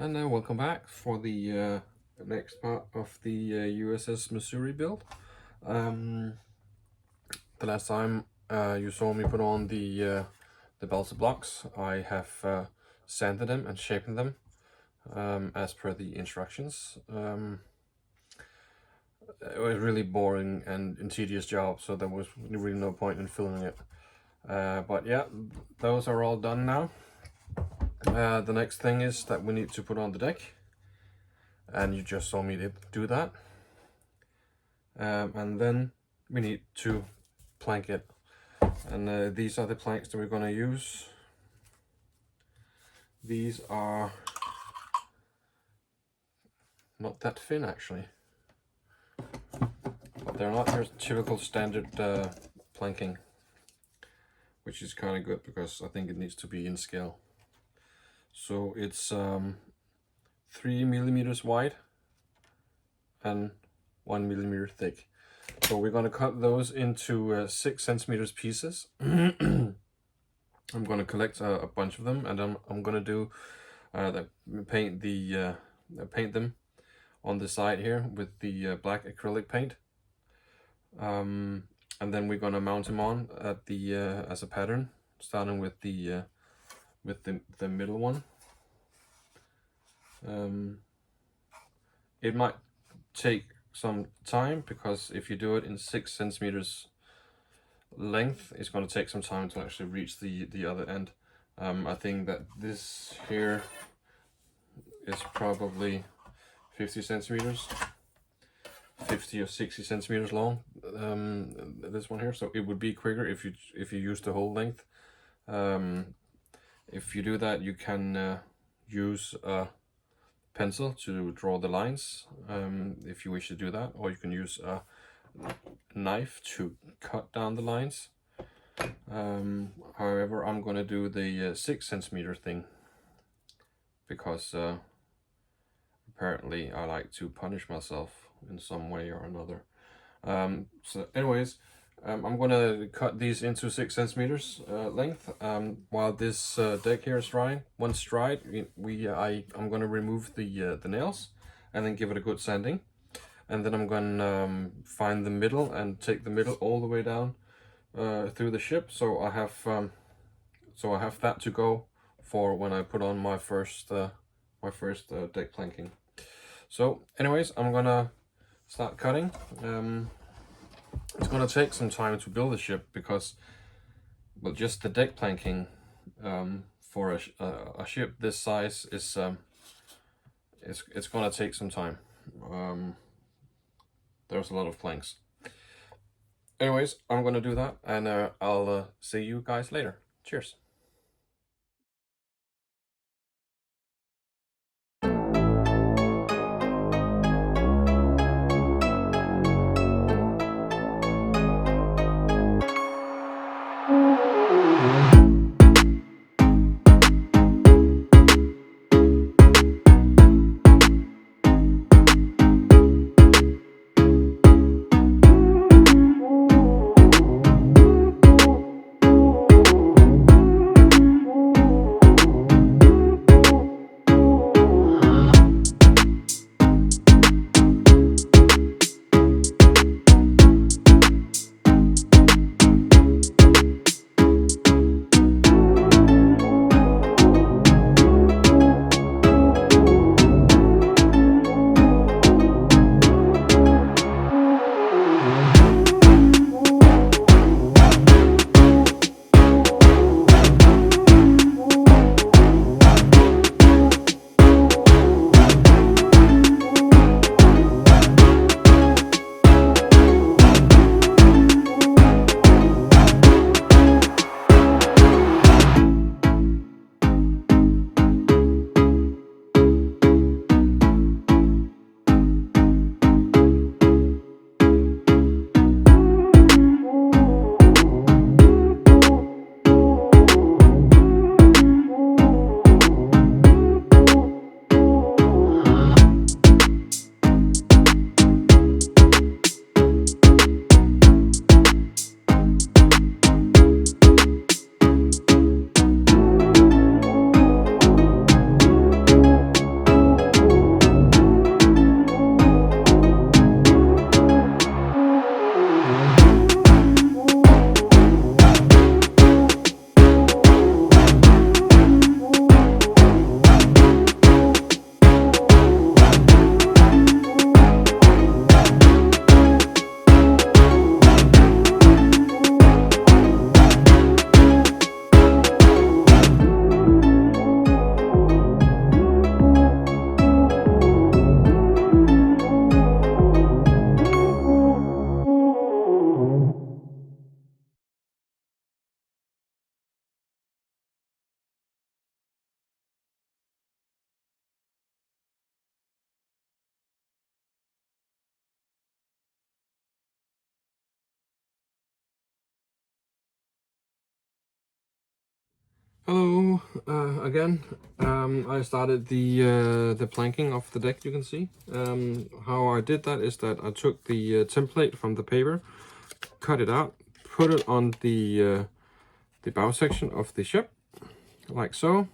And welcome back for the next part of the USS Missouri build. The last time you saw me put on the balsa blocks, I have sanded them and shaped them as per the instructions. It was really boring and tedious job, so there was really no point in filming it. But yeah, those are all done now. The next thing is that we need to put on the deck, and you just saw me do that. And then we need to plank it, and these are the planks that we're going to use. These are not that thin actually, but they're not your typical standard planking, which is kind of good because I think it needs to be in scale. So it's 3 millimeters wide and 1 millimeter thick. So we're going to cut those into 6 centimeters pieces. I'm going to collect a bunch of them, and I'm going to do paint them on the side here with the black acrylic paint. And then we're going to mount them on at the as a pattern, starting with the middle one. It might take some time, because if you do it in 6 centimeters length, it's going to take some time to actually reach the other end. I think that this here is probably 50 centimeters, 50 or 60 centimeters long, this one here, so it would be quicker if you use the whole length. If you do that, you can use a pencil to draw the lines, if you wish to do that, or you can use a knife to cut down the lines. However, I'm gonna do the 6 centimeter thing, because apparently I like to punish myself in some way or another. So anyways, I'm gonna cut these into 6 centimeters length, while this deck here is drying. Once dried, I'm gonna remove the nails and then give it a good sanding, and then I'm gonna find the middle and take the middle all the way down through the ship, so I have that to go for when I put on my first deck planking. So anyways, I'm gonna start cutting. It's gonna take some time to build the ship, because, well, just the deck planking for a ship this size is it's gonna take some time. There's a lot of planks. Anyways, I'm gonna do that, and I'll see you guys later. Cheers. Hello again. I started the planking of the deck. You can see how I did that is that I took the template from the paper, cut it out, put it on the bow section of the ship, like so.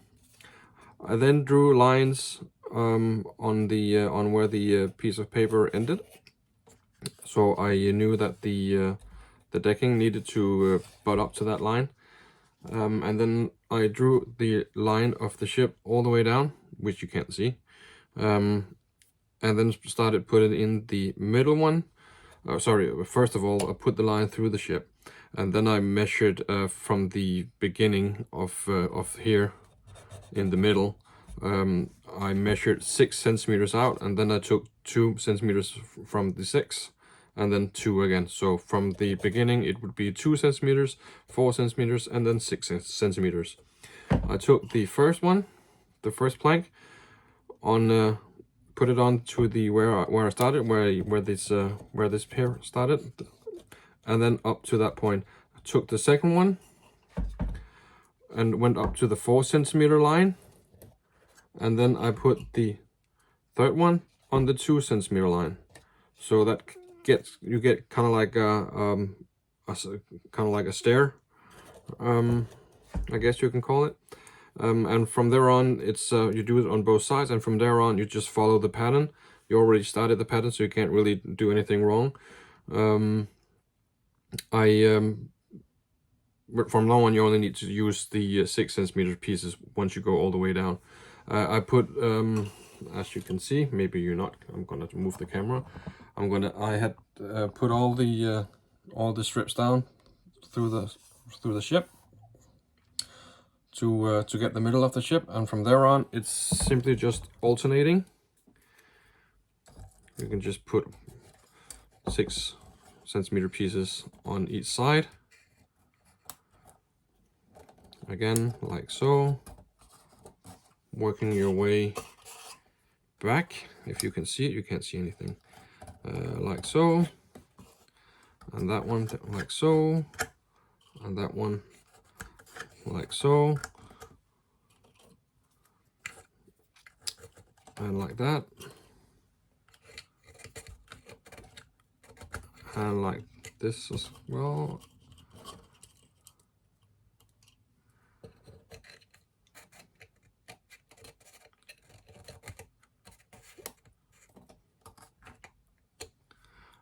I then drew lines on where the piece of paper ended, so I knew that the decking needed to butt up to that line. And then I drew the line of the ship all the way down, which you can't see. And and then started putting in the middle one. Sorry, first of all, I put the line through the ship, and then I measured from the beginning of here in the middle. I measured 6 centimeters out, and then I took 2 centimeters from the 6, and then 2 again. So from the beginning it would be 2 centimeters, 4 centimeters, and then 6 centimeters. I took the first one, the first plank, on put it on to the where I started, where this pair started, and then up to that point. I took the second one and went up to the 4 centimeter line, and then I put the third one on the 2 centimeter line. So that you get kind of like a stair, I guess you can call it. And from there on, it's you do it on both sides, and from there on you just follow the pattern. You already started the pattern, so you can't really do anything wrong. But from now on you only need to use the 6 centimeter pieces once you go all the way down. I put, as you can see, maybe you're not, I'm gonna move the camera. I had put all the strips down through the ship to get the middle of the ship, and from there on it's simply just alternating. You can just put 6 centimeter pieces on each side, again like so, working your way back. If you can see it, you can't see anything. Like so, and that one like so, and that one like so, and like that, and like this as well.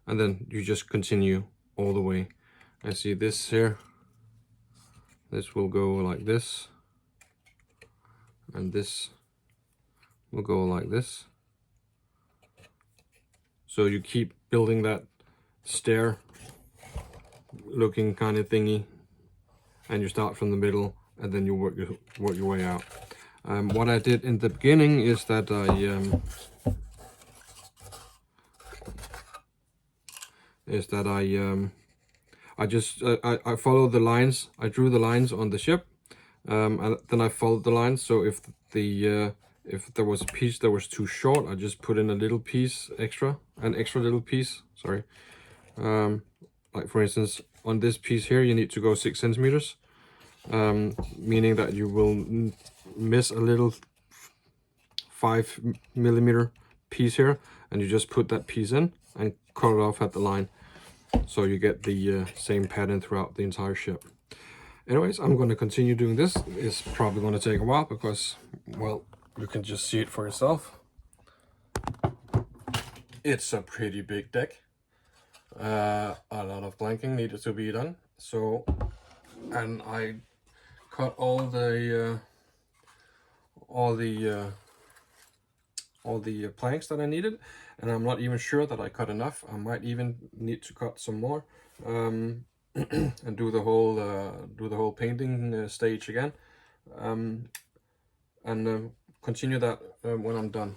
And then you just continue all the way. I see this here. This will go like this, and this will go like this. So you keep building that stair looking kind of thingy, and you start from the middle, and then you work your way out. What I did in the beginning is that I followed the lines. I drew the lines on the ship, and then I followed the lines. So if there was a piece that was too short, I just put in a little piece extra, an extra little piece. Sorry. Like for instance, on this piece here, you need to go 6 centimeters, meaning that you will miss a little 5 millimeter piece here, and you just put that piece in and cut it off at the line. So you get the same pattern throughout the entire ship. Anyways, I'm going to continue doing this. It's probably going to take a while because, well, you can just see it for yourself. It's a pretty big deck. A lot of planking needed to be done. So, and I cut all the planks that I needed, and I'm not even sure that I cut enough. I might even need to cut some more, and do the whole painting stage again, and continue that when I'm done,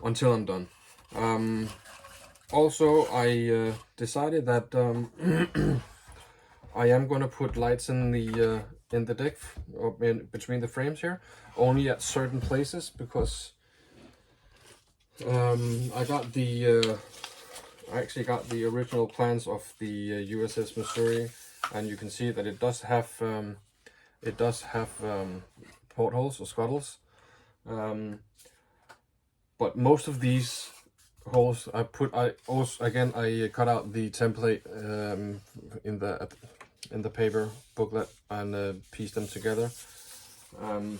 until I'm done. Also, I decided that I am going to put lights in the deck, or between the frames here, only at certain places, because I actually got the original plans of the USS Missouri, and you can see that it does have portholes or scuttles, but most of these holes I cut out the template in the paper booklet and pieced them together, and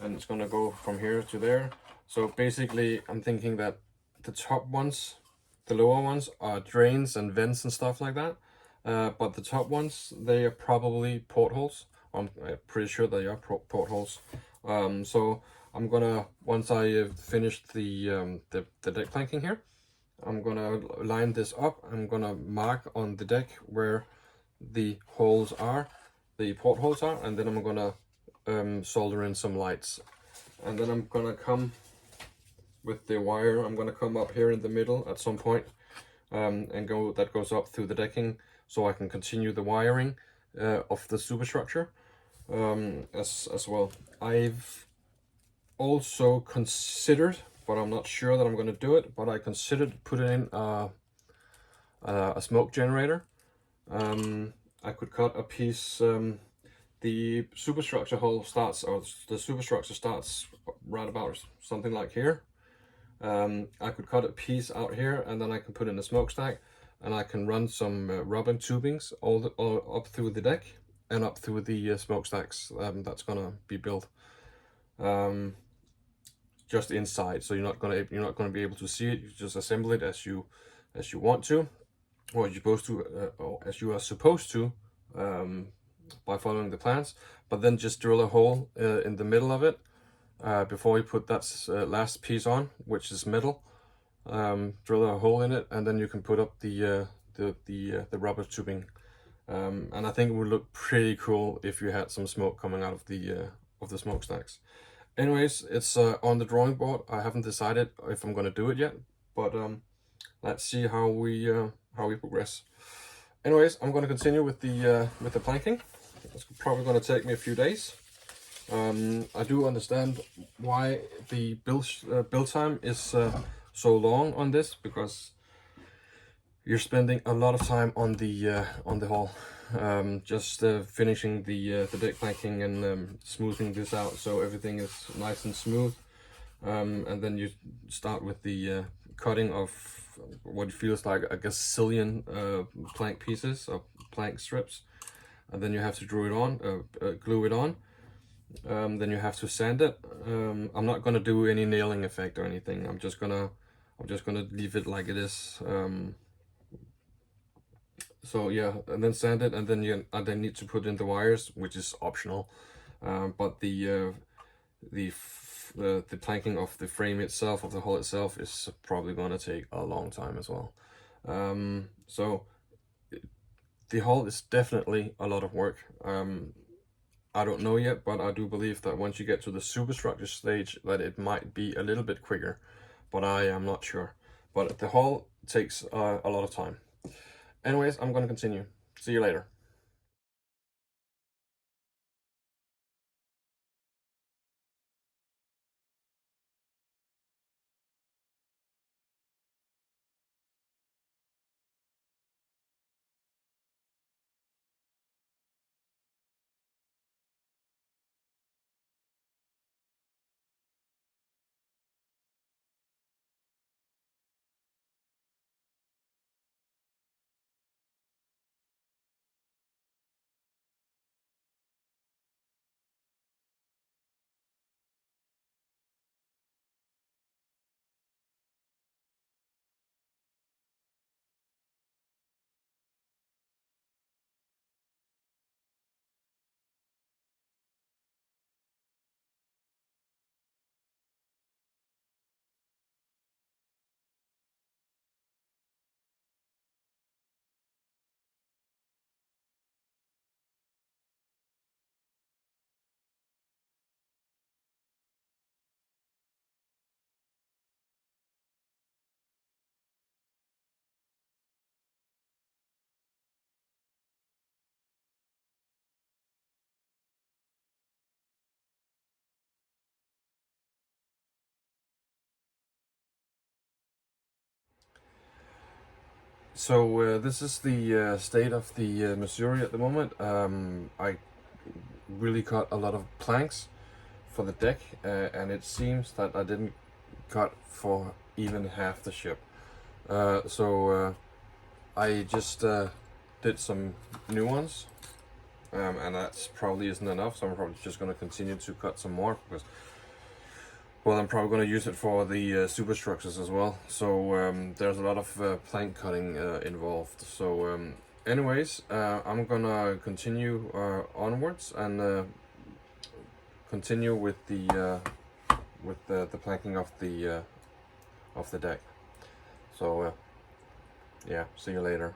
it's gonna go from here to there. So basically I'm thinking that the top ones, the lower ones, are drains and vents and stuff like that, but the top ones, they are probably portholes. I'm pretty sure they are portholes. So I'm gonna, once I finish the deck planking here, I'm gonna line this up. I'm gonna mark on the deck where the holes are, the portholes are, and then I'm gonna solder in some lights. And then I'm gonna come with the wire, I'm gonna come up here in the middle at some point, and that goes up through the decking, so I can continue the wiring of the superstructure as well. I've also considered, but I'm not sure that I'm going to do it, but I considered putting in a smoke generator. I could cut a piece, the superstructure hole starts, or the superstructure starts right about something like here. I could cut a piece out here, and then I can put in a smokestack, and I can run some rubber tubings all up through the deck and up through the smokestacks that's gonna be built. Just inside, so you're not gonna be able to see it. You just assemble it as you want to, or you're supposed to, or as you are supposed to, by following the plans. But then just drill a hole in the middle of it before you put that last piece on, which is metal. Drill a hole in it, and then you can put up the rubber tubing. And I think it would look pretty cool if you had some smoke coming out of the smokestacks. Anyways, it's on the drawing board. I haven't decided if I'm gonna do it yet, but let's see how we progress. Anyways, I'm gonna continue with the planking. It's probably gonna take me a few days. I do understand why the build time is so long on this, because you're spending a lot of time on the hull, just finishing the deck planking and smoothing this out so everything is nice and smooth, and then you start with the cutting of what feels like a gazillion plank pieces or plank strips, and then you have to glue it on. Then you have to sand it. I'm not gonna do any nailing effect or anything. I'm just gonna leave it like it is. So yeah, and then sand it, and then I need to put in the wires, which is optional. But the planking of the frame itself, of the hull itself, is probably gonna take a long time as well. So the hull is definitely a lot of work. I don't know yet, but I do believe that once you get to the superstructure stage, that it might be a little bit quicker, but I am not sure. But the hull takes a lot of time. Anyways, I'm gonna continue. See you later. So this is the state of the Missouri at the moment. I really cut a lot of planks for the deck, and it seems that I didn't cut for even half the ship. So I just did some new ones, and that's probably isn't enough, so I'm probably just going to continue to cut some more, because, well, I'm probably going to use it for the superstructures as well. So there's a lot of plank cutting involved. So anyways, I'm gonna continue onwards and continue with the with the planking of the deck. So yeah, see you later.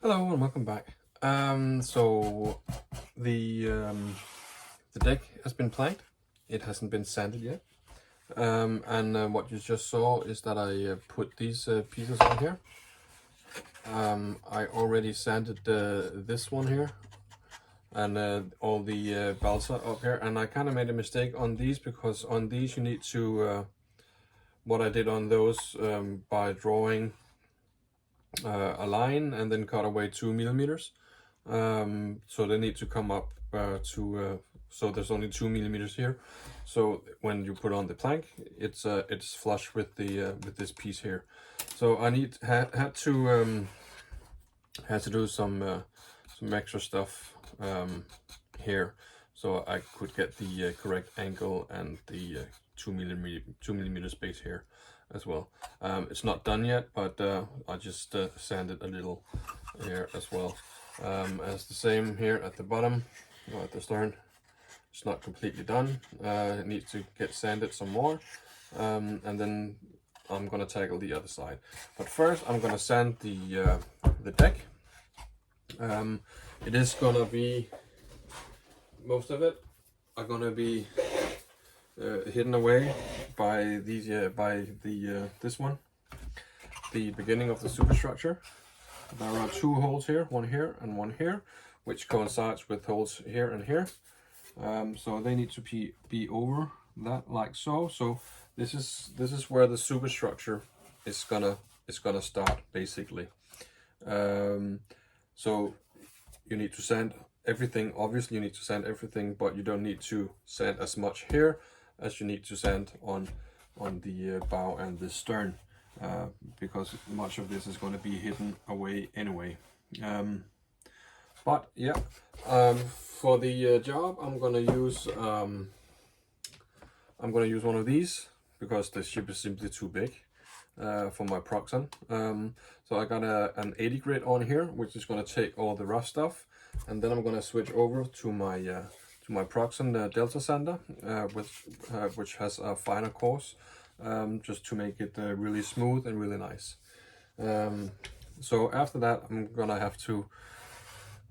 Hello and welcome back. So the deck has been planked. It hasn't been sanded yet. And what you just saw is that I put these pieces on here. I already sanded this one here and all the balsa up here, and I kind of made a mistake on these because on these you need to what I did on those by drawing a line and then cut away 2 millimeters. So they need to come up so there's only 2 millimeters here. So when you put on the plank, it's flush with the with this piece here. So I had to do some extra stuff here, so I could get the correct angle and the 2 millimeter space here as well. It's not done yet, but I just sanded a little here as well. As the same here at the bottom, or at the stern. It's not completely done. It needs to get sanded some more, and then I'm gonna tackle the other side. But first, I'm gonna sand the deck. It is gonna be, most of it are gonna be hidden away by these this one, the beginning of the superstructure. There are two holes here, one here and one here, which coincides with holes here and here. So they need to be over that, like so. So this is where the superstructure is gonna start, basically. So you need to sand everything. Obviously, you need to sand everything, but you don't need to sand as much here as you need to sand on the bow and the stern, because much of this is going to be hidden away anyway. But yeah, for the job, I'm gonna use one of these because the ship is simply too big for my proxen. So I got an 80 grit on here, which is gonna take all the rough stuff, and then I'm gonna switch over to my proxen Delta sander, which has a finer course, just to make it really smooth and really nice. So after that, I'm gonna have to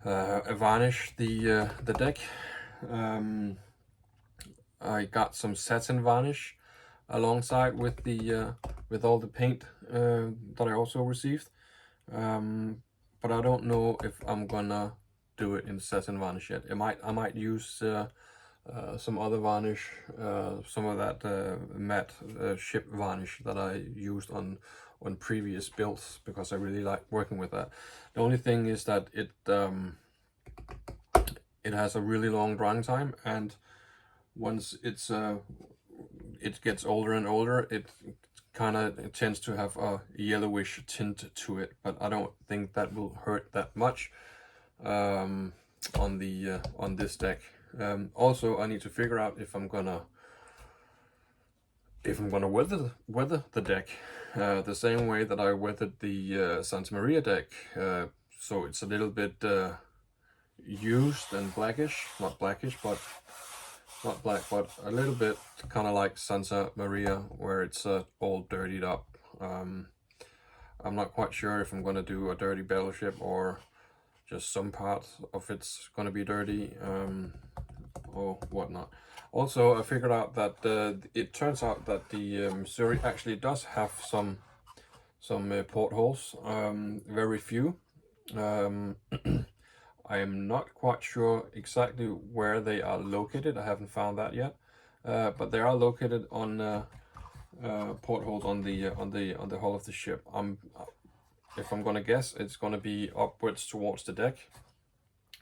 varnish the deck. I got some satin varnish alongside with the with all the paint that I also received, but I don't know if I'm gonna do it in satin varnish yet. I might use some other varnish, some of that matte ship varnish that I used on previous builds, because I really like working with that. The only thing is that it has a really long drying time, and once it gets older and older, it kind of tends to have a yellowish tint to it. But I don't think that will hurt that much on this deck. Also, I need to figure out if I'm gonna weather the deck the same way that I weathered the Santa Maria deck. So it's a little bit used and blackish, not blackish, but not black, but a little bit kind of like Santa Maria, where it's all dirtied up. I'm not quite sure if I'm going to do a dirty battleship or just some part of it's going to be dirty, or whatnot. Also, I figured out that it turns out that the Missouri actually does have some portholes, very few. I am not quite sure exactly where they are located. I haven't found that yet, but they are located on portholes on the hull of the ship. If I'm gonna guess, it's gonna be upwards towards the deck,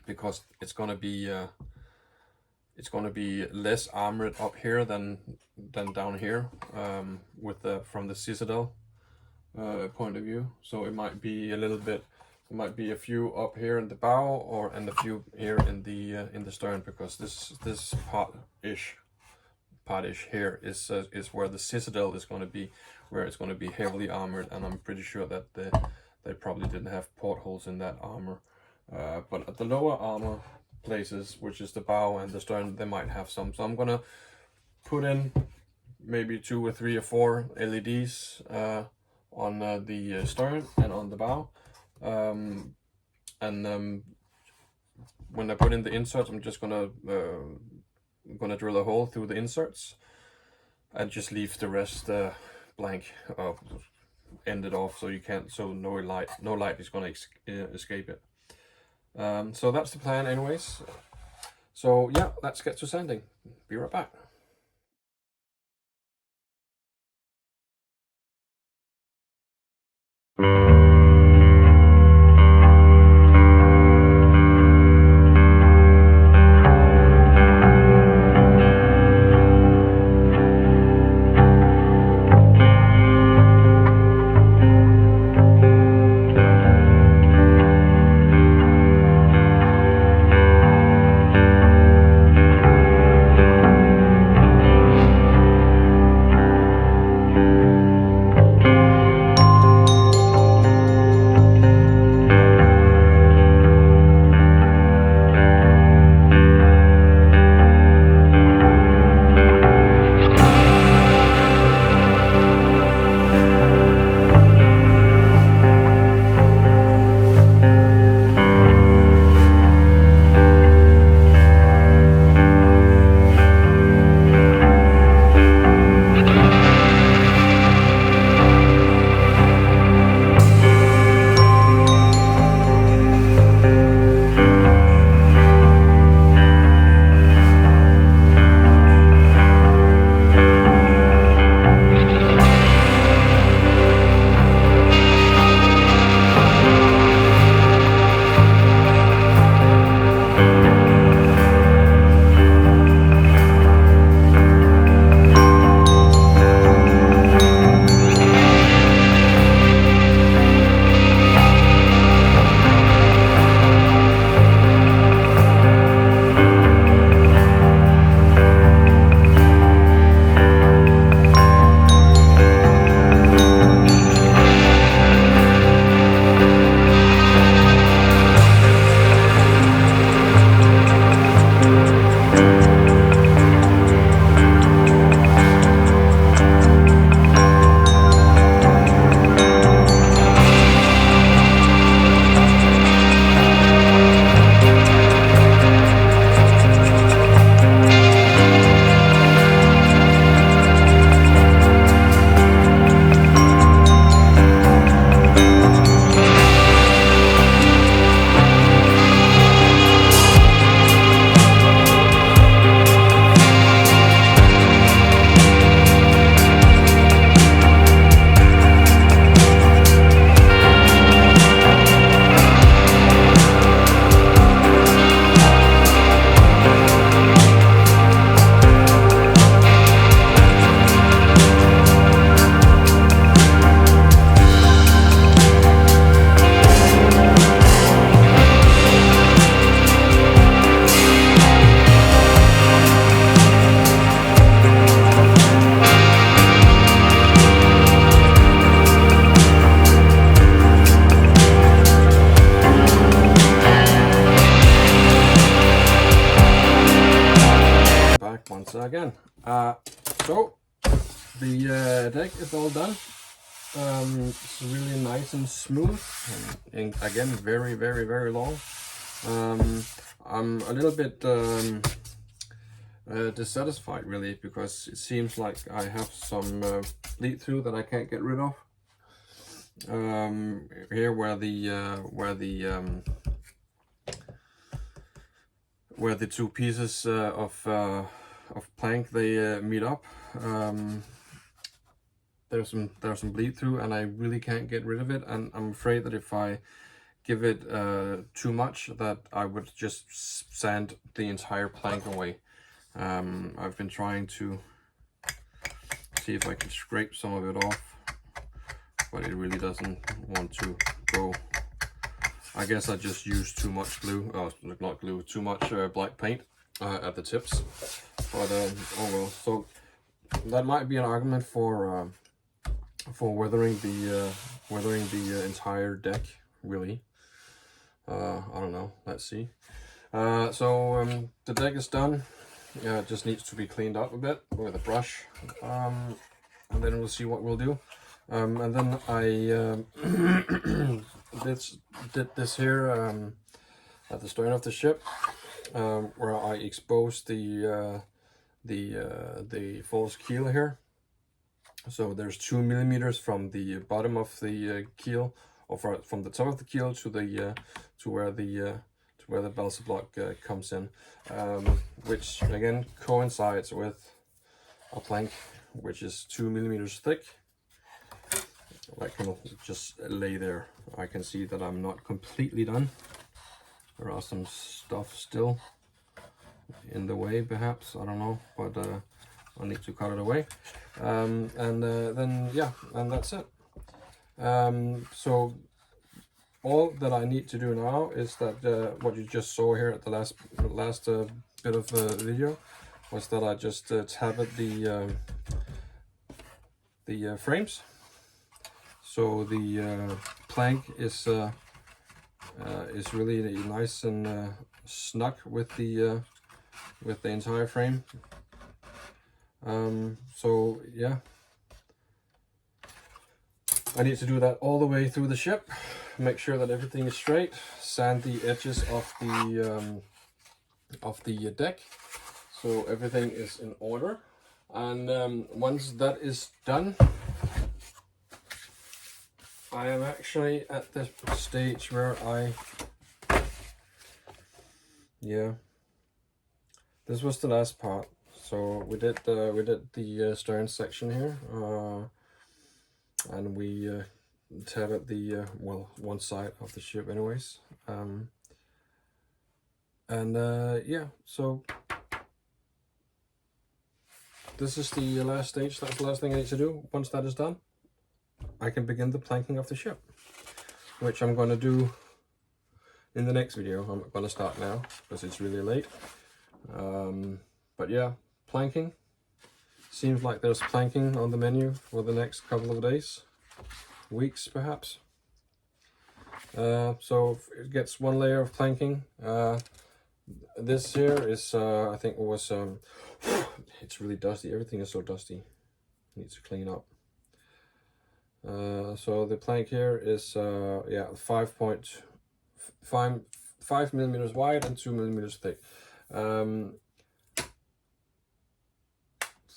because it's gonna be less armored up here than down here, from the Citadel point of view. So it might be a little bit. There might be a few up here in the bow, and a few here in the stern, because this part-ish here is where the Citadel is going to be, where it's going to be heavily armored, and I'm pretty sure that they probably didn't have portholes in that armor. But at the lower armor places, which is the bow and the stern, they might have some. So I'm gonna put in maybe 2 or 3 or 4 LEDs on the stern and on the bow. When I put in the inserts, I'm just gonna drill a hole through the inserts and just leave the rest blank, ended off, so no light is gonna escape it. So that's the plan anyways. So yeah, let's get to sanding. Be right back. let's again. So the deck is all done. It's really nice and smooth, and again very, very, very long. I'm a little bit dissatisfied really, because it seems like I have some bleed through that I can't get rid of. Here where the two pieces of plank they meet up, there's some bleed through, and I really can't get rid of it. And I'm afraid that if I give it too much, that I would just sand the entire plank away. I've been trying to see if I can scrape some of it off, but it really doesn't want to go. I guess I just used too much glue, not glue, too much black paint at the tips. But oh well. So that might be an argument for weathering the entire deck, really. I don't know. Let's see. So the deck is done. It just needs to be cleaned up a bit with a brush, and then we'll see what we'll do. And then I did this here at the stern of the ship, where I exposed the false keel here. So there's 2 millimeters from the bottom of the keel, or from the top of the keel to the to where the balsa block comes in, which again coincides with a plank which is 2 millimeters thick. That can just lay there. I can see that I'm not completely done. There are some stuff still in the way, perhaps, I don't know, but I need to cut it away. And then yeah, and that's it. So all that I need to do now is that what you just saw here at the last bit of video was that I just tabbed the frames. So the plank is really nice and snug with the entire frame. So yeah, I need to do that all the way through the ship. Make sure that everything is straight. Sand the edges of the deck, so everything is in order. And once that is done, I am actually at the stage where this was the last part. So we did the stern section here, and we tabbed the one side of the ship anyways. Yeah, so this is the last stage. That's the last thing I need to do. Once that is done, I can begin the planking of the ship, which I'm going to do in the next video. I'm not going to start now because it's really late. But yeah, planking. Seems like there's planking on the menu for the next couple of days, weeks perhaps. So it gets one layer of planking. This here is I think it was it's really dusty. Everything is so dusty. Needs to clean up. So the plank here is yeah, 5 millimeters wide and 2 millimeters thick.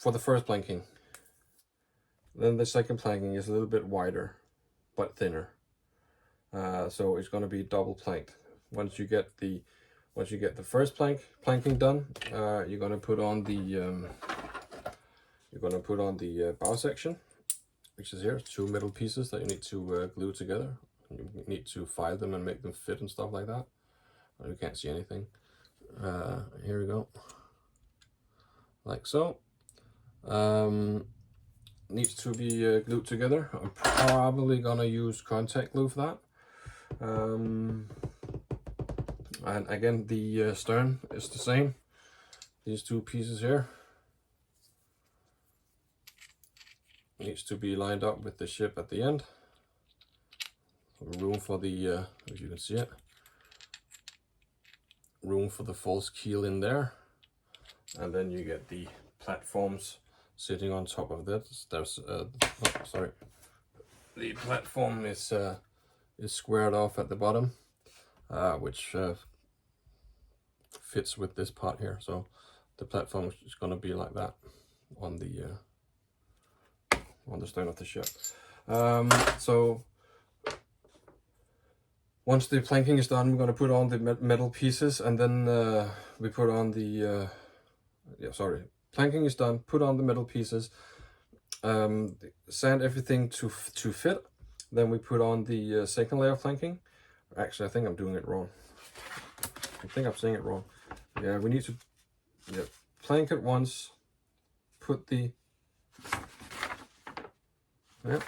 For the first planking. Then the second planking is a little bit wider but thinner. So it's going to be double planked. Once you get the first planking done, you're going to put on the bow section, which is here. 2 middle pieces that you need to glue together. You need to file them and make them fit and stuff like that. You can't see anything. Here we go, like so. Needs to be glued together. I'm probably gonna use contact glue for that. And again, the stern is the same. These two pieces here needs to be lined up with the ship at the end. Room for the if you can see it, room for the false keel in there, and then you get the platforms sitting on top of this. There's the platform is squared off at the bottom, which fits with this part here. So the platform is going to be like that on the stern of the ship. So once the planking is done, we're going to put on the metal pieces, and then we put on the planking is done, put on the metal pieces, sand everything to fit. Then we put on the second layer of planking. Actually, I think I'm doing it wrong. I think I'm saying it wrong. Yeah, we need to plank it once, put the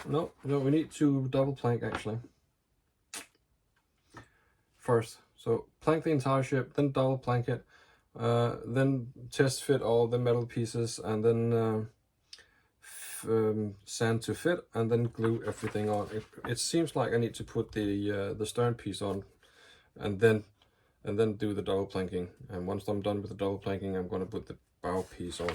no, we need to double plank actually first. So plank the entire ship, then double plank it, then test fit all the metal pieces, and then sand to fit, and then glue everything on. It seems like I need to put the stern piece on, and then do the double planking. And once I'm done with the double planking, I'm going to put the bow piece on.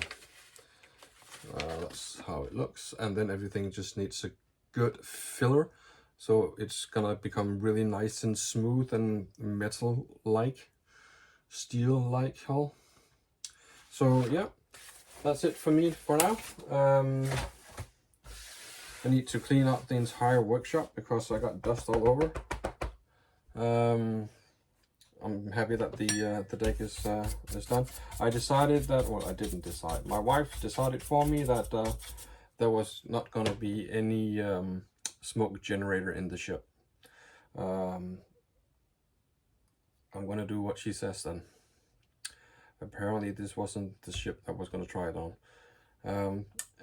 That's how it looks, and then everything just needs a good filler, so it's gonna become really nice and smooth and metal-like, steel-like hull. So yeah, that's it for me for now. I need to clean up the entire workshop because I got dust all over. I'm happy that the deck is done. I decided that, well, I didn't decide. My wife decided for me that there was not going to be any smoke generator in the ship. I'm going to do what she says then. Apparently this wasn't the ship that was going to try it on.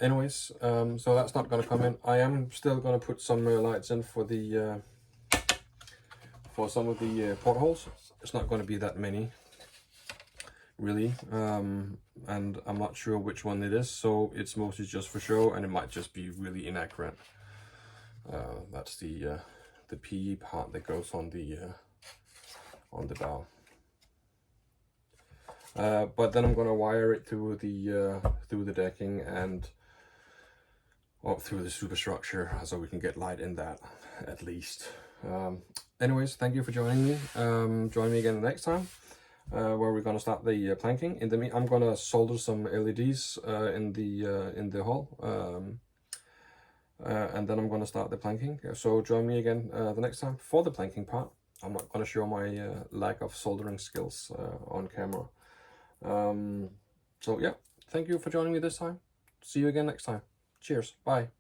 Anyways, so that's not going to come in. I am still going to put some lights in for the for some of the portholes. It's not going to be that many, really, and I'm not sure which one it is, so it's mostly just for show, and it might just be really inaccurate. That's the PE part that goes on the bow. But then I'm going to wire it through the decking and through the superstructure, so we can get light in that at least. Anyways, thank you for joining me. Join me again next time, where we're going to start the planking. In the meantime, I'm going to solder some LEDs in the hull, and then I'm going to start the planking. So join me again the next time for the planking part. I'm not going to show my lack of soldering skills on camera. So yeah, thank you for joining me this time. See you again next time. Cheers. Bye.